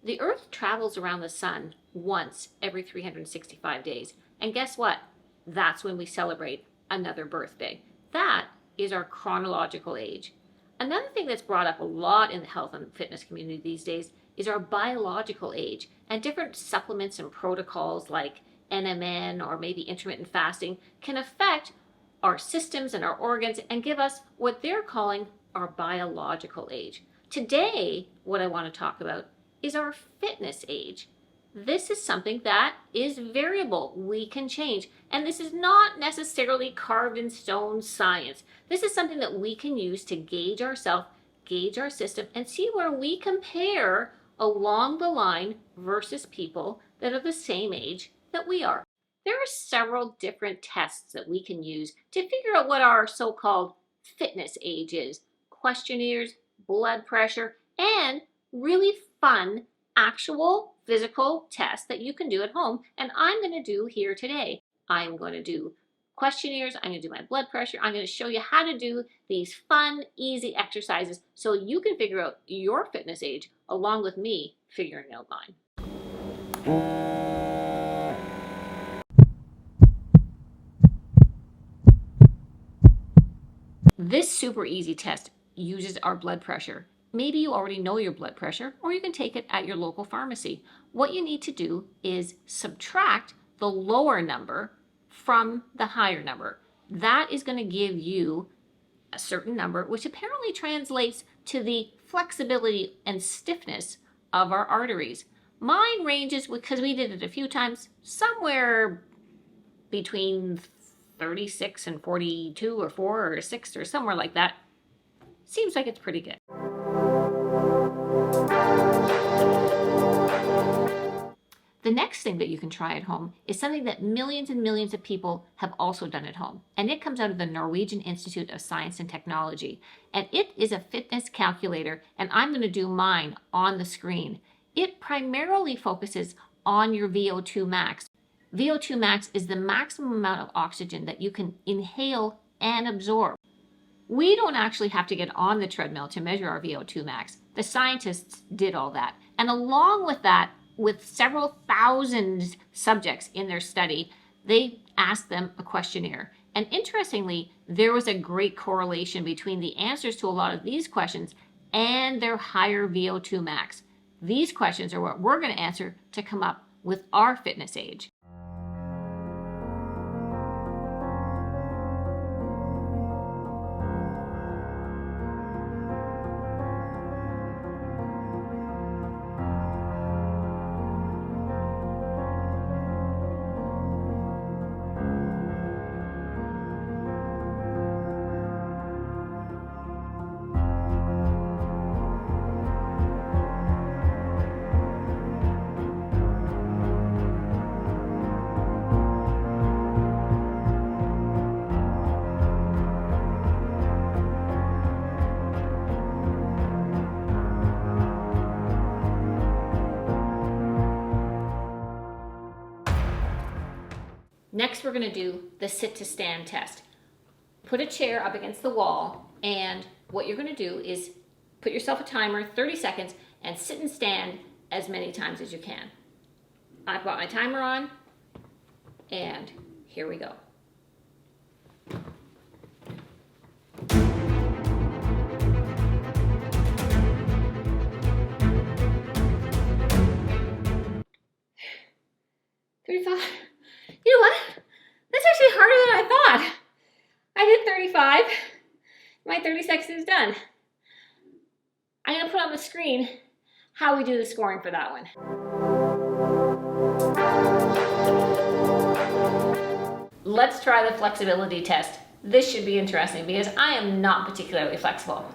The Earth travels around the sun once every 365 days. And guess what? That's when we celebrate another birthday. That is our chronological age. Another thing that's brought up a lot in the health and fitness community these days is our biological age, and different supplements and protocols like NMN or maybe intermittent fasting can affect our systems and our organs and give us what they're calling our biological age. Today, what I want to talk about is our fitness age. This is something that is variable. We can change. And this is not necessarily carved in stone science. This is something that we can use to gauge ourselves, gauge our system, and see where we compare along the line versus people that are the same age that we are. There are several different tests that we can use to figure out what our so-called fitness age is. Questionnaires, blood pressure, and really fun actual physical tests that you can do at home, and I'm going to do here today. I'm going to do questionnaires, I'm going to do my blood pressure, I'm going to show you how to do these fun, easy exercises so you can figure out your fitness age along with me figuring out mine. This super easy test uses our blood pressure. Maybe you already know your blood pressure, or you can take it at your local pharmacy. What you need to do is subtract the lower number from the higher number. That is going to give you a certain number, which apparently translates to the flexibility and stiffness of our arteries. Mine ranges, because we did it a few times, somewhere between 36 and 42 or 4 or 6 or somewhere like that. Seems like it's pretty good. The next thing that you can try at home is something that millions and millions of people have also done at home. And it comes out of the Norwegian Institute of Science and Technology. And it is a fitness calculator, and I'm going to do mine on the screen. It primarily focuses on your VO2 max. VO2 max is the maximum amount of oxygen that you can inhale and absorb. We don't actually have to get on the treadmill to measure our VO2 max. The scientists did all that. And along with that, with several thousand subjects in their study, they asked them a questionnaire. And interestingly, there was a great correlation between the answers to a lot of these questions and their higher VO2 max. These questions are what we're going to answer to come up with our fitness age. Next, we're going to do the sit to stand test. Put a chair up against the wall, and what you're going to do is put yourself a timer, 30 seconds, and sit and stand as many times as you can. I've got my timer on, and here we go. You know what? That's actually harder than I thought. I did 35. My 30 seconds is done. I'm going to put on the screen how we do the scoring for that one. Let's try the flexibility test. This should be interesting because I am not particularly flexible.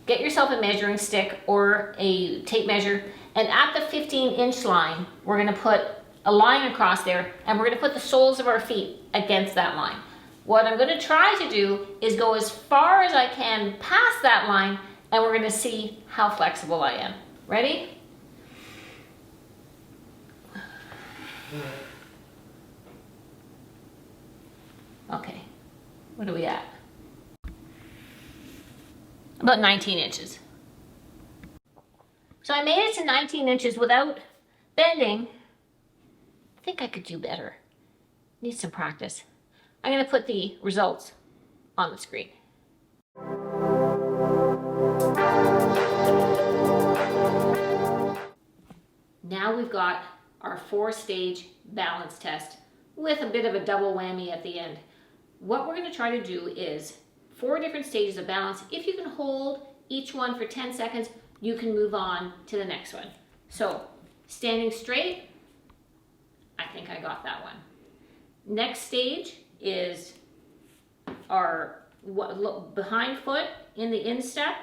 Get yourself a measuring stick or a tape measure, and at the 15-inch line, we're going to put a line across there, and we're going to put the soles of our feet against that line. What I'm going to try to do is go as far as I can past that line, and we're going to see how flexible I am. Ready? Okay, what are we at? About 19 inches. So I made it to 19 inches without bending. I think I could do better. Need some practice. I'm going to put the results on the screen. Now we've got our 4-stage balance test with a bit of a double whammy at the end. What we're going to try to do is 4 different stages of balance. If you can hold each one for 10 seconds, you can move on to the next one. So, standing straight, I think I got that one. Next stage is our behind foot in the instep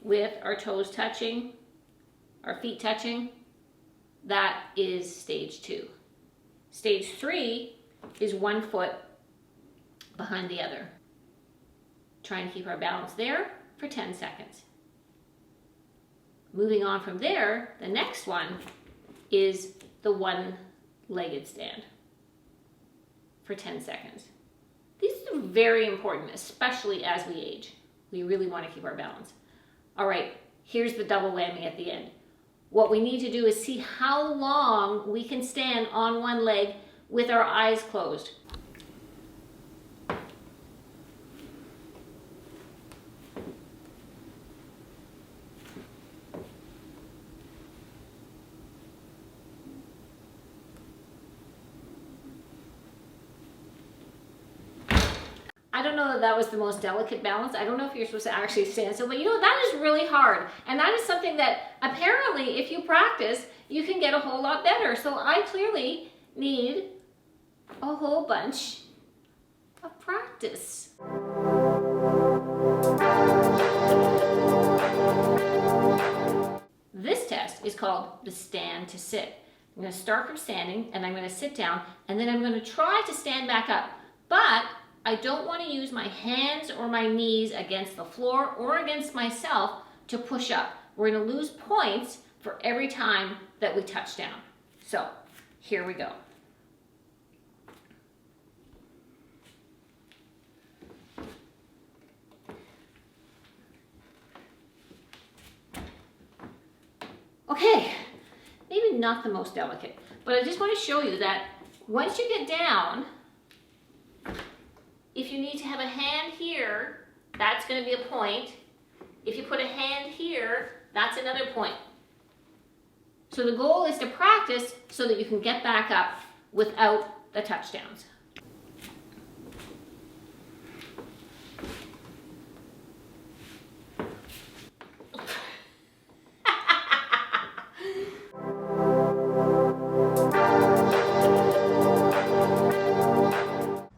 with our toes touching, our feet touching. That is stage 2. Stage 3 is 1 foot behind the other. Try and keep our balance there for 10 seconds. Moving on from there, the next one is the one-legged stand for 10 seconds. These are very important, especially as we age. We really want to keep our balance. All right, here's the double whammy at the end. What we need to do is see how long we can stand on one leg with our eyes closed. I don't know that that was the most delicate balance. I don't know if you're supposed to actually stand still, but you know, that is really hard. And that is something that apparently, if you practice, you can get a whole lot better. So I clearly need a whole bunch of practice. This test is called the stand to sit. I'm going to start from standing and I'm going to sit down and then I'm going to try to stand back up. But I don't want to use my hands or my knees against the floor or against myself to push up. We're going to lose points for every time that we touch down. So here we go. Okay, maybe not the most delicate, but I just want to show you that once you get down, if you need to have a hand here, that's going to be a point. If you put a hand here, that's another point. So the goal is to practice so that you can get back up without the touchdowns.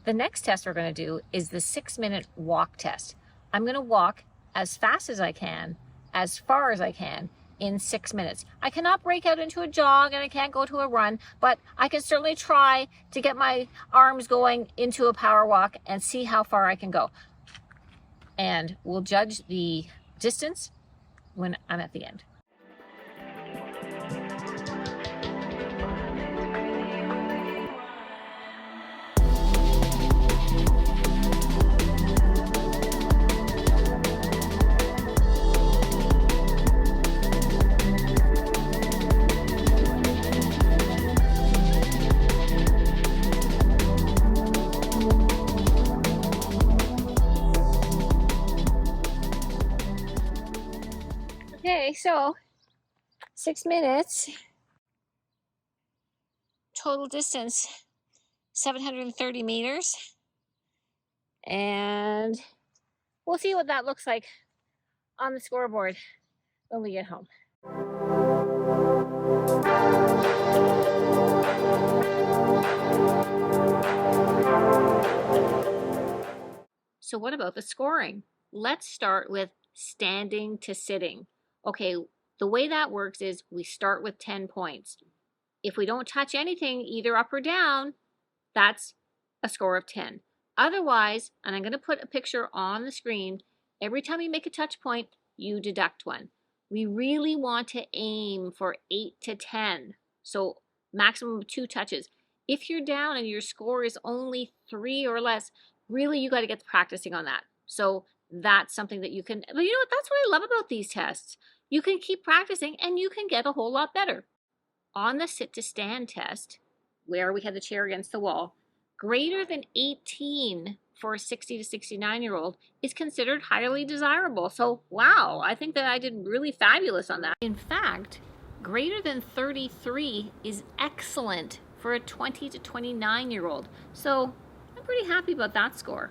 The next test we're going to do is the 6-minute walk test. I'm going to walk as fast as I can, as far as I can, in 6 minutes. I cannot break out into a jog and I can't go to a run, but I can certainly try to get my arms going into a power walk and see how far I can go. And we'll judge the distance when I'm at the end. Okay, so 6 minutes, total distance 730 meters, and we'll see what that looks like on the scoreboard when we get home. So what about the scoring? Let's start with standing to sitting. Okay, the way that works is we start with 10 points. If we don't touch anything, either up or down, that's a score of 10. Otherwise, and I'm going to put a picture on the screen, every time you make a touch point, you deduct one. We really want to aim for 8 to 10, so maximum of 2 touches. If you're down and your score is only 3 or less, really you got to get practicing on that. So that's something that you can, but you know what, that's what I love about these tests. You can keep practicing and you can get a whole lot better. On the sit to stand test, where we had the chair against the wall, greater than 18 for a 60 to 69-year-old is considered highly desirable. So, wow, I think that I did really fabulous on that. In fact, greater than 33 is excellent for a 20 to 29-year-old. So, I'm pretty happy about that score.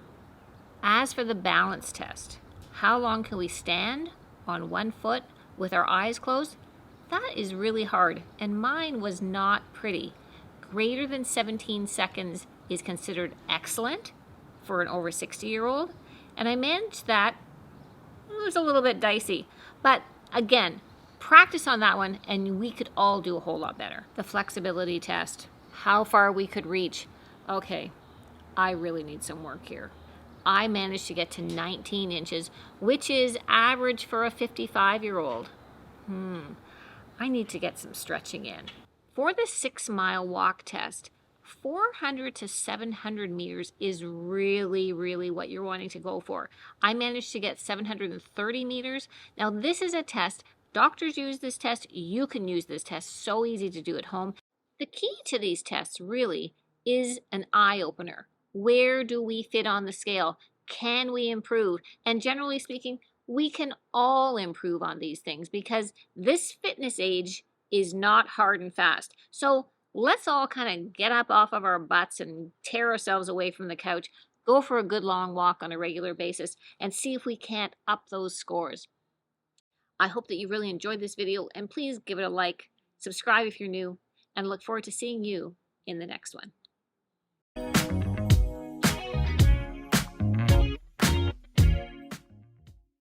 As for the balance test, how long can we stand on one foot with our eyes closed? That is really hard, and mine was not pretty. Greater than 17 seconds is considered excellent for an over 60-year-old, and I managed that. It was a little bit dicey, but again, practice on that one and we could all do a whole lot better. The flexibility test, how far we could reach. Okay, I really need some work here. I managed to get to 19 inches, which is average for a 55-year-old. I need to get some stretching in. For the 6-mile walk test, 400 to 700 meters is really, really what you're wanting to go for. I managed to get 730 meters. Now, this is a test. Doctors use this test. You can use this test. So easy to do at home. The key to these tests really is an eye-opener. Where do we fit on the scale? Can we improve? And generally speaking, we can all improve on these things because this fitness age is not hard and fast. So let's all kind of get up off of our butts and tear ourselves away from the couch, go for a good long walk on a regular basis, and see if we can't up those scores. I hope that you really enjoyed this video, and please give it a like, subscribe if you're new, and look forward to seeing you in the next one.